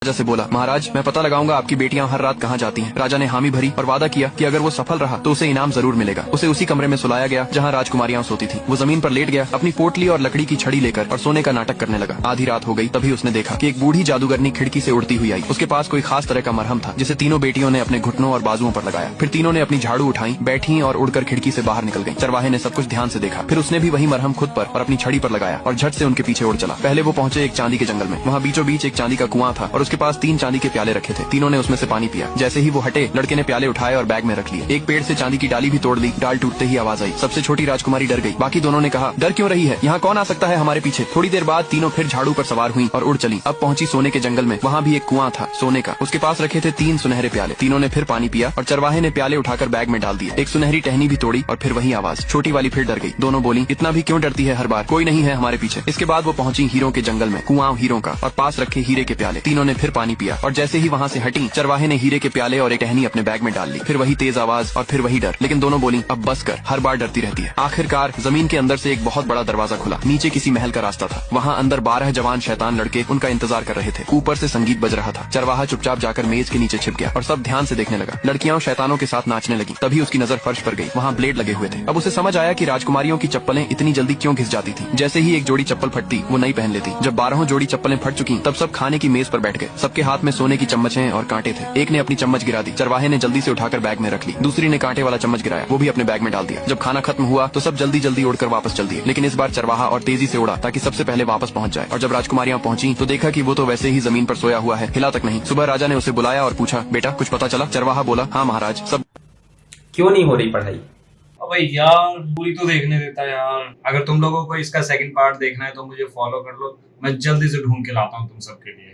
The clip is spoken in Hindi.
राजा से बोला, महाराज मैं पता लगाऊंगा आपकी बेटियां हर रात कहाँ जाती हैं। राजा ने हामी भरी और वादा किया कि अगर वो सफल रहा तो उसे इनाम जरूर मिलेगा। उसे उसी कमरे में सुलाया गया जहाँ राजकुमारियां सोती थी। वो जमीन पर लेट गया, अपनी पोटली और लकड़ी की छड़ी लेकर और सोने का नाटक करने लगा। आधी रात हो गई, तभी उसने देखा कि एक बूढ़ी जादूगरनी खिड़की से उड़ती हुई आई। उसके पास कोई खास तरह का मरहम था जिसे तीनों बेटियों ने अपने घुटनों और बाजुओं पर लगाया। फिर तीनों ने अपनी झाड़ू उठाई, बैठी और उड़कर खिड़की से बाहर निकल गई। चरवाहे ने सब कुछ ध्यान से देखा, फिर उसने भी वही मरहम खुद पर और अपनी छड़ी पर लगाया और झट से उनके पीछे उड़ चला। पहले वो पहुंचे एक चांदी के जंगल में। वहाँ बीचों बीच एक चांदी का कुआं था और उसके पास 3 चांदी के प्याले रखे थे। तीनों ने उसमें से पानी पिया। जैसे ही वो हटे, लड़के ने प्याले उठाए और बैग में रख लिए। एक पेड़ से चांदी की डाली भी तोड़ ली। डाल टूटते ही आवाज आई। सबसे छोटी राजकुमारी डर गई। बाकी दोनों ने कहा, डर क्यों रही है, यहाँ कौन आ सकता है हमारे पीछे। थोड़ी देर बाद तीनों फिर झाड़ू पर सवार हुई और उड़ चली। अब पहुंची सोने के जंगल में। वहाँ भी एक कुआं था सोने का। उसके पास रखे थे 3 सुनहरे प्याले। तीनों ने फिर पानी पिया और चरवाहे ने प्याले उठाकर बैग में डाल दिए। एक सुनहरी टहनी भी तोड़ी और फिर वही आवाज। छोटी वाली फिर डर गई। दोनों बोली, इतना भी क्यों डरती है हर बार, कोई नहीं है हमारे पीछे। इसके बाद वो पहुंची हीरों के जंगल में। कुआं हीरों का और पास रखे हीरे के प्याले। तीनों ने फिर पानी पिया और जैसे ही वहाँ से हटी, चरवाहे ने हीरे के प्याले और एक टहनी अपने बैग में डाल ली। फिर वही तेज आवाज और फिर वही डर। लेकिन दोनों बोली, अब बस कर, हर बार डरती रहती है। आखिरकार जमीन के अंदर से एक बहुत बड़ा दरवाजा खुला। नीचे किसी महल का रास्ता था। वहाँ अंदर 12 जवान शैतान लड़के उनका इंतजार कर रहे थे। ऊपर से संगीत बज रहा था। चरवाहा चुपचाप जाकर मेज के नीचे छिप गया और सब ध्यान से देखने लगा। लड़कियां शैतानों के साथ नाचने लगी। तभी उसकी नजर फर्श पर गई। वहाँ ब्लेड लगे हुए थे। अब उसे समझ आया कि राजकुमारियों की चप्पलें इतनी जल्दी क्यों घिस जाती थी। जैसे ही एक जोड़ी चप्पल फटती, वो नई पहन लेती। जब 12 जोड़ी चप्पलें फट चुकी, तब सब खाने की मेज पर बैठ गए। सबके हाथ में सोने की चम्मचें और कांटे थे। एक ने अपनी चम्मच गिरा दी। चरवाहे ने जल्दी से उठाकर बैग में रख ली। दूसरी ने कांटे वाला चम्मच गिराया, वो भी अपने बैग में डाल दिया। जब खाना खत्म हुआ तो सब जल्दी जल्दी उड़कर वापस चल दिए। लेकिन इस बार चरवाहा और तेजी से उड़ा ताकि सबसे पहले वापस पहुंच जाए। और जब राजकुमारियां पहुंची तो देखा कि वो तो वैसे ही जमीन पर सोया हुआ है, हिला तक नहीं। सुबह राजा ने उसे बुलाया और पूछा, बेटा कुछ पता चला। चरवाहा बोला, हाँ महाराज, सब। क्यों नहीं हो रही पढ़ाई? अबे यार पूरी तो देखने देता यार। अगर तुम लोगों को इसका सेकंड पार्ट देखना है तो मुझे फॉलो कर लो, मैं जल्दी से ढूंढ के लाता हूँ तुम सबके लिए।